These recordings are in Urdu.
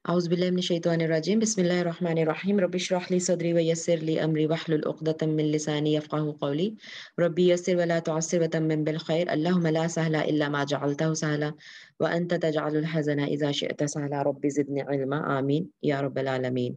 أعوذ بالله من الشيطان الرجيم بسم الله الرحمن الرحيم رب اشرح لي صدري ويسر لي أمري واحلل عقدة من لساني يفقهوا قولي ربي يسر ولا تعسر وتمم بالخير اللهم لا سهل إلا ما جعلته سهلا وأنت تجعل الحزن إذا شئت سهلا ربي زدني علما آمين يا رب العالمين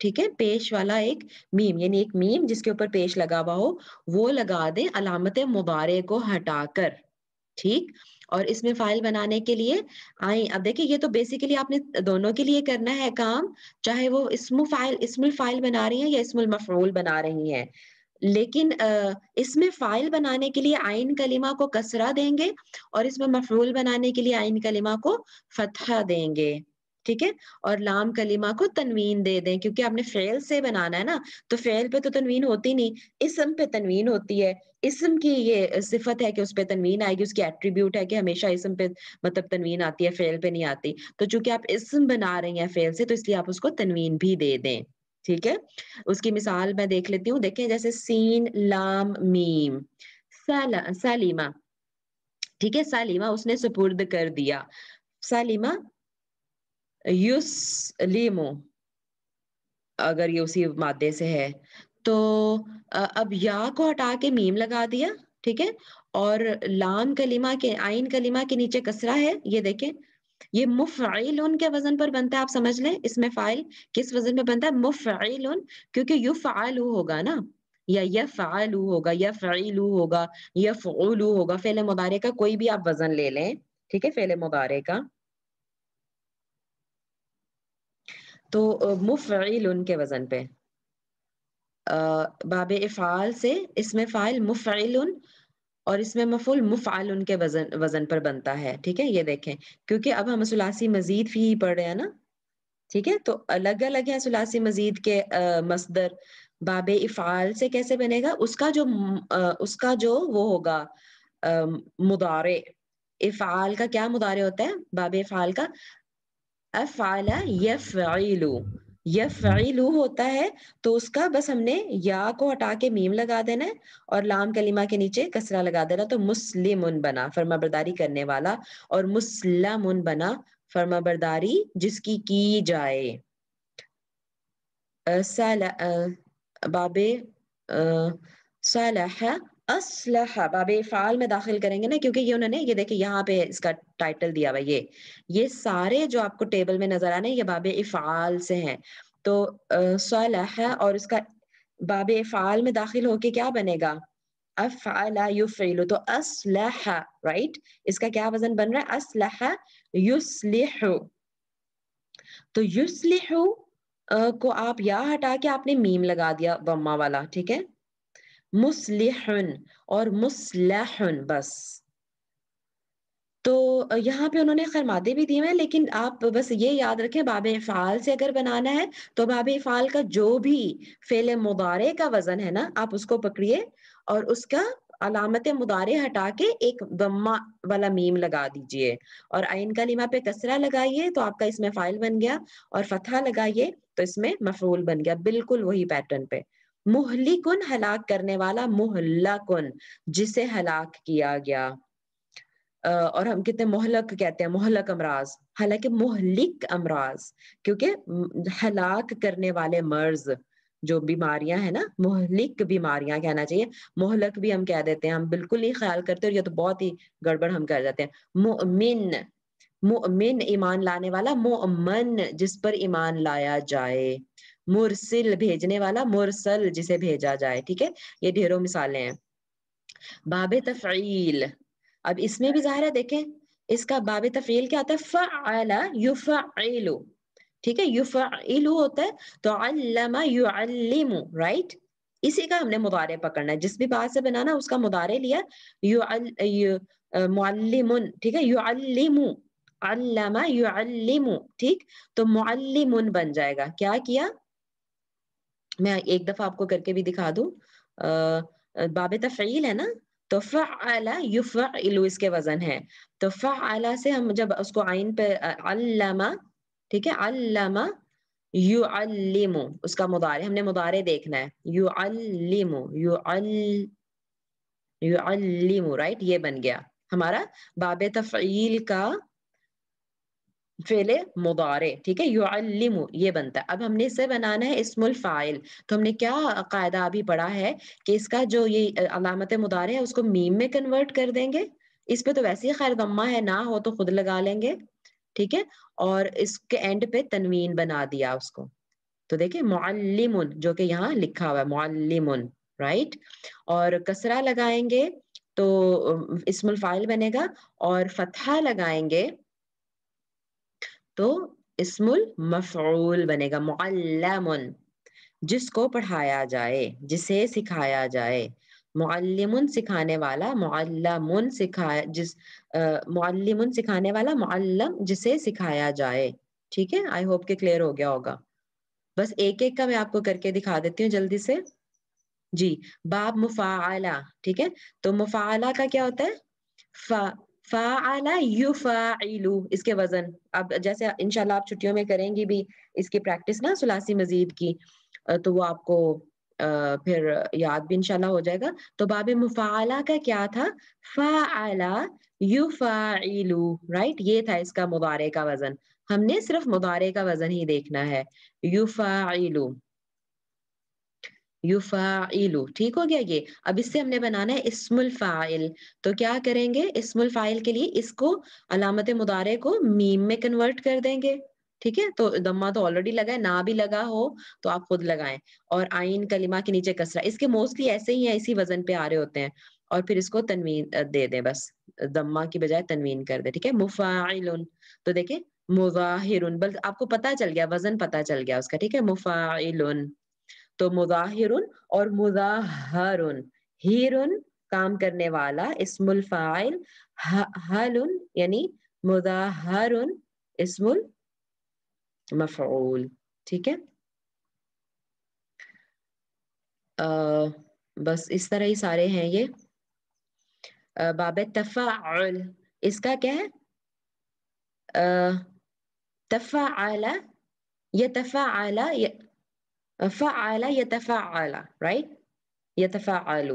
ٹھیک ہے، پیش والا ایک میم، یعنی ایک میم جس کے اوپر پیش لگا ہوا ہو وہ لگا دیں علامت مضارع کو ہٹا کر. ٹھیک. اور اس میں فائل بنانے کے لیے اب دیکھیں یہ تو بیسیکلی آپ نے دونوں کے لیے کرنا ہے کام، چاہے وہ اسم الفائل بنا رہی ہیں یا اسم المفعول بنا رہی ہیں. لیکن اس میں فائل بنانے کے لیے عین کلمہ کو کسرہ دیں گے اور اس میں مفعول بنانے کے لیے عین کلمہ کو فتحہ دیں گے. ٹھیک ہے. اور لام کلمہ کو تنوین دے دیں کیونکہ آپ نے فعل سے بنانا ہے نا، تو فعل پہ تو تنوین ہوتی نہیں، اسم پہ تنوین ہوتی ہے. اسم کی یہ صفت ہے کہ اس پہ تنوین آئے گی، اس کی ایٹریبیوٹ ہے کہ ہمیشہ اسم پہ مطلب تنوین آتی ہے، فعل پہ نہیں آتی. تو چونکہ آپ اسم بنا رہی ہیں فعل سے تو اس لیے آپ اس کو تنوین بھی دے دیں. ٹھیک ہے. اس کی مثال میں دیکھ لیتی ہوں. دیکھیں جیسے سین لام میم، سلیمہ. ٹھیک ہے. سلیمہ اس نے سپرد کر دیا. سلیمہ یسلیمو اگر یہ اسی مادے سے ہے تو اب یا کو ہٹا کے میم لگا دیا. ٹھیک ہے. اور لام کلمہ کے عین کلمہ کے نیچے کسرہ ہے، یہ دیکھیں یہ مفعیلن کے وزن پر بنتا ہے. آپ سمجھ لیں اس میں فائل کس وزن میں بنتا ہے، مفعیلن، کیونکہ یفعلو ہوگا نا، یا یفعلو ہوگا، یفعلو ہوگا، یفعلو ہوگا. فعل مضارع کا کوئی بھی آپ وزن لے لیں. ٹھیک ہے. فعل مضارع کا تو مفعیلن کے وزن پہ باب افعال سے اس میں فاعل مفعیلن اور اس میں مفعول مفعل کے وزن پر بنتا ہے. ٹھیک ہے. یہ دیکھیں کیونکہ اب ہم ثلاثی مزید فی پڑھ رہے ہیں نا. ٹھیک ہے. تو الگ الگ ہے ثلاثی مزید کے مصدر. باب افعال سے کیسے بنے گا، اس کا جو وہ ہوگا مضارع. افعال کا کیا مضارع ہوتا ہے باب افعال کا، افعل یفعل، یفعل ہوتا ہے. تو اس کا بس ہم نے یا کو ہٹا کے میم لگا دینا ہے اور لام کلمہ کے نیچے کسرہ لگا دینا. تو مسلمن بنا فرما برداری کرنے والا، اور مسلمن بنا فرما برداری جس کی جائے. باب صالح اصلح باب افعال میں داخل کریں گے نا، کیونکہ یہ انہوں نے یہ دیکھیں یہاں پہ اس کا ٹائٹل دیا ہوا یہ سارے جو آپ کو ٹیبل میں نظر آنے یہ باب افعال سے ہیں. تو صالح اور اس کا باب افعال میں داخل ہو کے کیا بنے گا، افعل یفعل. تو اصلح رائٹ، اس کا کیا وزن بن رہا ہے، اصلح یصلح. تو یصلح کو آپ یا ہٹا کے آپ نے میم لگا دیا ضمہ والا. ٹھیک ہے. مصلحن اور مصلحن بس. تو یہاں پہ انہوں نے خیر مادے بھی دیے ہیں، لیکن آپ بس یہ یاد رکھیں باب افعال سے اگر بنانا ہے تو باب افعال کا جو بھی فعل مضارع کا وزن ہے نا آپ اس کو پکڑیے اور اس کا علامت مضارع ہٹا کے ایک ضمہ والا میم لگا دیجئے اور عین کلمہ پہ کسرہ لگائیے تو آپ کا اس میں فاعل بن گیا، اور فتحہ لگائیے تو اس میں مفعول بن گیا. بالکل وہی پیٹرن پہ. مہلکن ہلاک کرنے والا، مہلکن جسے ہلاک کیا گیا. اور ہم کتنے مہلک کہتے ہیں، مہلک امراض، حالانکہ مہلک امراض کیونکہ ہلاک کرنے والے مرض جو بیماریاں ہیں نا، مہلک بیماریاں کہنا چاہیے. مہلک بھی ہم کہہ دیتے ہیں، ہم بالکل نہیں خیال کرتے اور یہ تو بہت ہی گڑبڑ ہم کر جاتے ہیں. مؤمن، مؤمن ایمان لانے والا، مؤمن جس پر ایمان لایا جائے. مرسل بھیجنے والا، مرسل جسے بھیجا جائے. ٹھیک ہے. یہ ڈھیروں مثالیں ہیں. باب تفعیل، اب اس میں بھی ظاہر ہے دیکھیں اس کا باب تفعیل کیا ہوتا ہے، فعل یفعل. ٹھیک ہے. یفعل ہوتا ہے تو علم یعلم، رائٹ. اسی کا ہم نے مضارع پکڑنا ہے، جس بھی بات سے بنانا اس کا مضارع لیا. معلم، ٹھیک ہے. یعلم، علم یعلم. ٹھیک. تو معلم بن جائے گا. کیا کیا، میں ایک دفعہ آپ کو کر کے بھی دکھا دوں. باب تفعیل ہے نا، تو فعل یفعل اس کے وزن ہے. تو فعل سے ہم جب اس کو عین پہ علم، ٹھیک ہے، علم یعلم اس کا مضارع ہم نے مضارع دیکھنا ہے. یعلم، یعلم، رائٹ. یہ بن گیا ہمارا باب تفعیل کا فعل مضارع. ٹھیک ہے. یعلم یہ بنتا ہے. اب ہم نے اسے بنانا ہے اسم الفاعل. تو ہم نے کیا قاعدہ ابھی پڑھا ہے کہ اس کا جو یہ علامت مضارع ہے اس کو میم میں کنورٹ کر دیں گے. اس پہ تو ویسے ہی خیر ضمہ ہے، نہ ہو تو خود لگا لیں گے. ٹھیک ہے. اور اس کے اینڈ پہ تنوین بنا دیا اس کو. تو دیکھیں معلمن جو کہ یہاں لکھا ہوا ہے معلمن، رائٹ. اور کسرہ لگائیں گے تو اسم الفاعل بنے گا، اور فتحہ لگائیں گے تو اسم المفعول بنے گا معلمن، جس کو پڑھایا جائے، جسے سکھایا جائے. معلمن سکھانے والا، معلمن سکھایا معلمن سکھانے والا، معلم جسے سکھایا جائے. ٹھیک ہے، آئی ہوپ کہ کلیئر ہو گیا ہوگا. بس ایک ایک کا میں آپ کو کر کے دکھا دیتی ہوں جلدی سے. جی، باب مفاعلہ. ٹھیک ہے، تو مفاعلہ کا کیا ہوتا ہے؟ فاعل یفاعل، اس کے وزن. اب جیسے انشاءاللہ آپ چھٹیوں میں کریں گی بھی اس کی پریکٹس نا ثلاثی مزید کی، تو وہ آپ کو پھر یاد بھی انشاءاللہ ہو جائے گا. تو باب مفاعلہ کا کیا تھا؟ فاعل یفاعل، رائٹ. یہ تھا اس کا مضارع کا وزن. ہم نے صرف مضارع کا وزن ہی دیکھنا ہے. یفاعل، یفاعل، ٹھیک ہو گیا یہ. اب اس سے ہم نے بنانا ہے اسم الفاعل. تو کیا کریں گے؟ اسم الفاعل کے لیے اس کو علامت مضارع کو میم میں کنورٹ کر دیں گے. ٹھیک ہے، تو ضمہ تو آلریڈی لگا ہے، نہ بھی لگا ہو تو آپ خود لگائیں. اور عین کلمہ کے نیچے کسرہ، اس کے موسٹلی ایسے ہی ہیں، اسی وزن پہ آ رہے ہوتے ہیں. اور پھر اس کو تنوین دے دیں، بس ضمہ کی بجائے تنوین کر دیں. ٹھیک ہے، مفاعل. تو دیکھیں مظاہر، بل آپ کو پتہ چل گیا، وزن پتہ چل گیا اس کا. ٹھیک ہے، مفاعل. تو مظاہر اور مظاہر، ہیرن کام کرنے والا اسم الفاعل، حل یعنی مظاہر اسم المفعول. ٹھیک ہے، بس اس طرح ہی سارے ہیں یہ. باب تفاعل، اس کا کیا ہے؟ تفاعل یتفاعل، فعل یتفاعل، رائٹ. یتفاعل،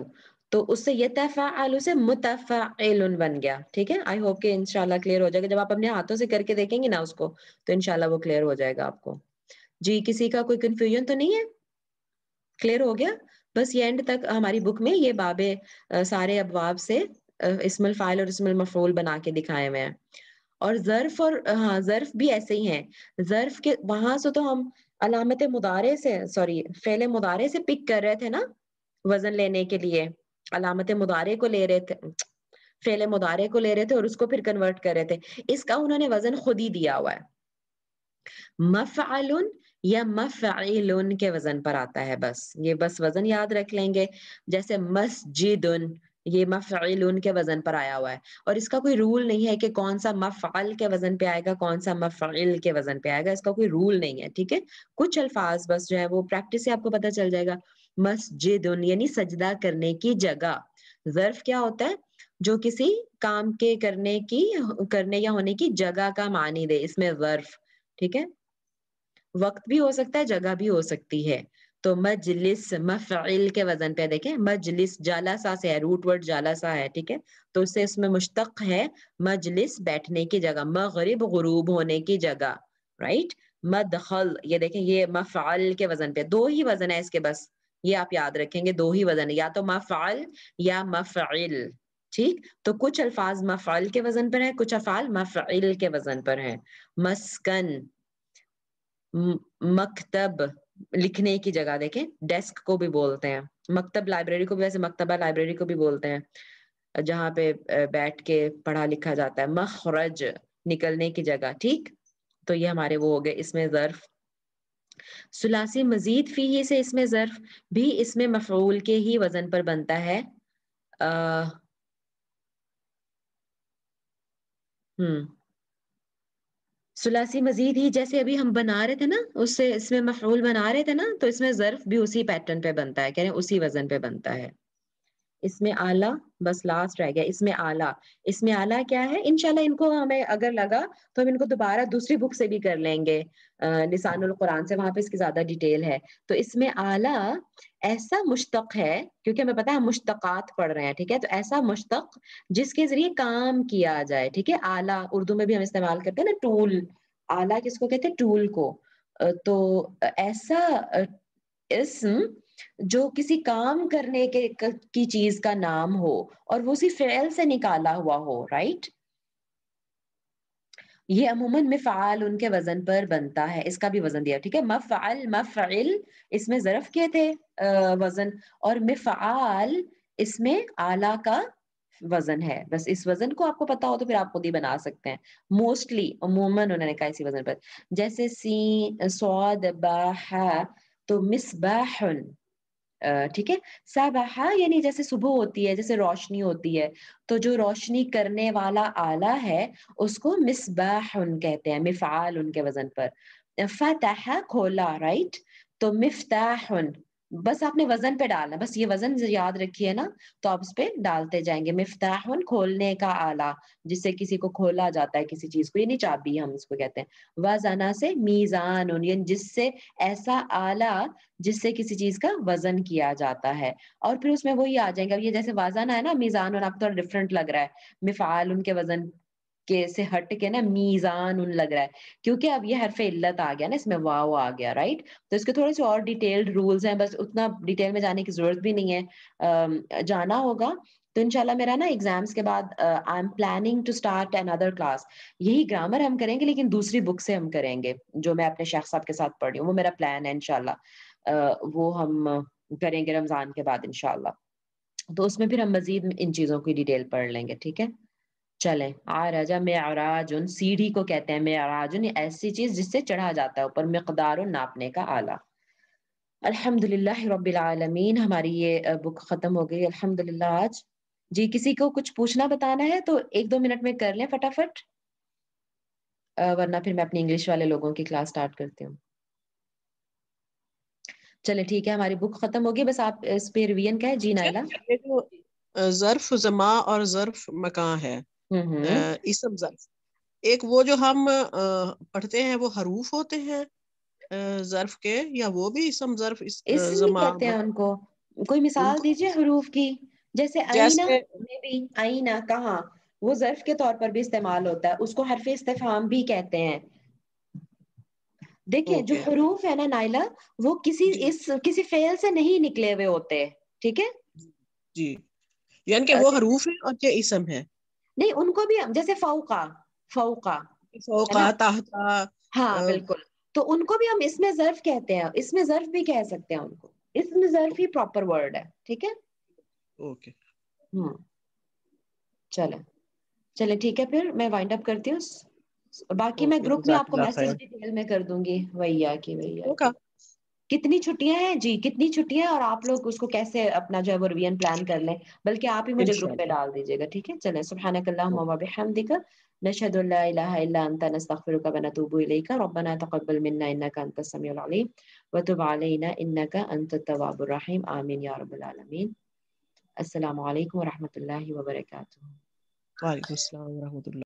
تو اس سے یتفاعل سے متفاعل بن گیا. ٹھیک ہے، آئی ہوپ کہ انشاءاللہ کلیئر ہو جائے گا. جب آپ اپنے ہاتھوں سے کر کے دیکھیں گے نا اس کو، تو انشاءاللہ وہ کلیئر ہو جائے گا آپ کو. جی، کسی کا کوئی کنفیوژن تو نہیں ہے؟ کلیئر ہو گیا؟ بس یہ اینڈ تک ہماری بک میں یہ باب سارے ابواب سے اسم الفاعل اور اسم المفعول بنا کے دکھائے ہوئے ہیں. اور ظرف، اور ہاں ظرف بھی ایسے ہی ہیں. ظرف کے وہاں سے تو ہم علامت مضارع سے، سوری فعل مضارع سے پک کر رہے تھے نا وزن لینے کے لیے. علامت مضارع کو لے رہے تھے، فعل مضارع کو لے رہے تھے اور اس کو پھر کنورٹ کر رہے تھے. اس کا انہوں نے وزن خود ہی دیا ہوا ہے. مفعل یا مفعل کے وزن پر آتا ہے. بس یہ بس وزن یاد رکھ لیں گے. جیسے مسجد، یہ مفعل کے وزن پر آیا ہوا ہے. اور اس کا کوئی رول نہیں ہے کہ کون سا مفعل کے وزن پہ آئے گا، کون سا مفعل کے وزن پہ آئے گا. اس کا کوئی رول نہیں ہے. ٹھیک ہے، کچھ الفاظ بس جو ہے وہ پریکٹس سے آپ کو پتہ چل جائے گا. مسجد یعنی سجدہ کرنے کی جگہ. ظرف کیا ہوتا ہے؟ جو کسی کام کے کرنے یا ہونے کی جگہ کا معنی دے، اس میں ظرف. ٹھیک ہے، وقت بھی ہو سکتا ہے، جگہ بھی ہو سکتی ہے. تو مجلس مفعل کے وزن پہ دیکھیں، مجلس جالسا سے ہے، روٹ ورڈ جالسا ہے. ٹھیک ہے، تو اس سے اس میں مشتق ہے مجلس بیٹھنے کی جگہ، مغرب غروب ہونے کی جگہ، رائٹ. مدخل، یہ دیکھیں یہ مفعل کے وزن پہ. دو ہی وزن ہے اس کے، بس یہ آپ یاد رکھیں گے، دو ہی وزن ہے، یا تو مفعل یا مفعل. ٹھیک، تو کچھ الفاظ مفعل کے وزن پر ہیں، کچھ افعال مفعل کے وزن پر ہیں. مسکن، مکتب لکھنے کی جگہ، دیکھیں ڈیسک کو بھی بولتے ہیں. مکتب لائبریری کو بھی، ویسے مکتبہ لائبریری کو بھی بولتے ہیں، جہاں پہ بیٹھ کے پڑھا لکھا جاتا ہے. مخرج نکلنے کی جگہ. ٹھیک، تو یہ ہمارے وہ ہو گئے اس میں ظرف. ثلاثی مزید فیہ سے اس میں ظرف بھی اس میں مفعول کے ہی وزن پر بنتا ہے. ثلاثی مزید ہی جیسے ابھی ہم بنا رہے تھے نا، اس سے اس میں مفعول بنا رہے تھے نا، تو اس میں ظرف بھی اسی پیٹرن پہ بنتا ہے، کہہ رہے ہیں اسی وزن پہ بنتا ہے. اس میں اعلیٰ، بس لاسٹ رہ گیا اس میں اعلیٰ. اس میں اعلیٰ کیا ہے؟ انشاءاللہ ان کو ہمیں اگر لگا تو ہم ان کو دوبارہ دوسری بک سے بھی کر لیں گے، لسان القرآن سے، وہاں پہ اس کی زیادہ ڈیٹیل ہے. تو اس میں اعلیٰ ایسا مشتق ہے، کیونکہ ہمیں پتا ہے ہم مشتقات پڑھ رہے ہیں. ٹھیک ہے، تو ایسا مشتق جس کے ذریعے کام کیا جائے. ٹھیک ہے، اعلیٰ اردو میں بھی ہم استعمال کرتے ہیں نا، ٹول. اعلیٰ کس کو کہتے ہیں؟ ٹول کو. تو ایسا اسم جو کسی کام کرنے کی چیز کا نام ہو اور وہ اسی فعل سے نکالا ہوا ہو، رائٹ. یہ عموماً مفعال ان کے وزن پر بنتا ہے. اس کا بھی وزن دیا, ٹھیک ہے. مفعل مفعل اس میں ظرف کے تھے وزن, اور مفعال اس میں آلہ کا وزن ہے. بس اس وزن کو آپ کو پتا ہو تو پھر آپ خود ہی بنا سکتے ہیں. موسٹلی عموماً انہوں نے کہا اسی وزن پر, جیسے سین صاد باح تو مصباح, ٹھیک ہے. صباح یعنی جیسے صبح ہوتی ہے, جیسے روشنی ہوتی ہے, تو جو روشنی کرنے والا آلہ ہے اس کو مصباح کہتے ہیں, مفعال ان کے وزن پر. فتح کھولا, رائٹ, تو مفتاح, بس آپ نے وزن پہ ڈالنا, بس یہ وزن یاد رکھیے نا, تو آپ اس پہ ڈالتے جائیں گے. مفتاح کھولنے کا آلہ, جس سے کسی کو کھولا جاتا ہے کسی چیز کو, یہ نہیں چابی ہم اس کو کہتے ہیں. وزنا سے میزان, یعنی جس سے ایسا آلہ جس سے کسی چیز کا وزن کیا جاتا ہے. اور پھر اس میں وہی آ جائیں گے. اب یہ جیسے وزن ہے نا, میزان, اور آپ تھوڑا ڈفرنٹ لگ رہا ہے, مفعال ان کے وزن کے سے ہٹ کے نا میزان ان لگ رہا ہے, کیونکہ اب یہ حرف علت آ گیا نا, اس میں واو آ گیا, رائٹ. تو اس کے تھوڑے سے اور ڈیٹیلڈ رولز ہیں, بس اتنا ڈیٹیل میں جانے کی ضرورت بھی نہیں ہے, جانا ہوگا تو انشاءاللہ. میرا نا ایگزامس کے بعد I am planning to start another class. یہی گرامر ہم کریں گے لیکن دوسری بک سے ہم کریں گے, جو میں اپنے شیخ صاحب کے ساتھ پڑھ رہی ہوں. وہ میرا پلان ہے انشاءاللہ, وہ ہم کریں گے رمضان کے بعد انشاءاللہ. تو اس میں پھر ہم مزید ان چیزوں کی ڈیٹیل پڑھ لیں گے, ٹھیک ہے. چلیں, عرج معراج, سیڑھی کو کہتے ہیں معراج, ایسی چیز جس سے چڑھا جاتا ہے اوپر, مقدار ناپنے کا آلہ. الحمدللہ رب العالمین, ہماری یہ بک ختم ہو گئی الحمدللہ آج. جی, کسی کو کچھ پوچھنا بتانا ہے تو 1-2 منٹ میں کر لیں فٹافٹ, ورنہ پھر میں اپنی انگلش والے لوگوں کی کلاس سٹارٹ کرتی ہوں. چلے ٹھیک ہے, ہماری بک ختم ہوگی, بس آپ اس پہ ریویژن کا ہے. جی نائلہ. یہ جو ظرف زماں اور ظرف مکان ہے, ہوں اسم ظرف, ایک وہ جو ہم پڑھتے ہیں وہ حروف ہوتے ہیں ظرف کے, یا وہ بھی اسم ظرف اسم ہی زماں کہتے ہیں ان کو. کوئی ان مثال کو دیجئے حروف کی, جیسے آئینہ جیسے میں بھی, آئینہ کہاں, وہ ظرف کے طور پر بھی استعمال ہوتا ہے, اس کو حرف استفہام بھی کہتے ہیں. دیکھیں جو اوکے حروف ہے نا نائلہ, وہ جی کسی فعل سے نہیں نکلے ہوئے ہوتے, ٹھیک ہے. جی, یعنی کہ وہ حروف ہیں اور یہ اسم ہے. نہیں, ان کو بھی جیسے فوقا, فوقا ہے فوقا, نا, تحتا, ہاں بالکل, تو ان کو بھی ہم اس میں ظرف کہتے ہیں, اس میں ظرف بھی کہہ سکتے ہیں ان کو, اس میں ظرف ہی پراپر ورڈ ہے, ٹھیک ہے. اوکے. چلے ٹھیک ہے, پھر میں وائنڈ اپ کرتی ہوں. باقی میں اوکے, گروپ میں جزاک آپ کو اللہ خیر. میسج ڈیٹیل میں کر دوں گی. ویا کی ہوگا. کتنی چھٹیاں ہیں, جی کتنی چھٹیاں ہیں, اور آپ لوگ اس کو کیسے اپنا جو ہے وہ ریویژن پلان کر لیں, بلکہ آپ ہی مجھے گروپ پہ انشاءاللہ. ڈال دیجیے گا, ٹھیک ہے. چلیں, سبحانک اللہم و بحمدک, نشہد ان لا الہ الا انت, نستغفرک و نتوب الیک, ربنا تقبل منا انک انت السمیع العلیم وتب علینا انک انت التواب الرحیم, آمین یا رب العالمین. السلام علیکم و رحمۃ اللہ وبرکاتہ. وعلیکم السلام ورحمۃ اللہ.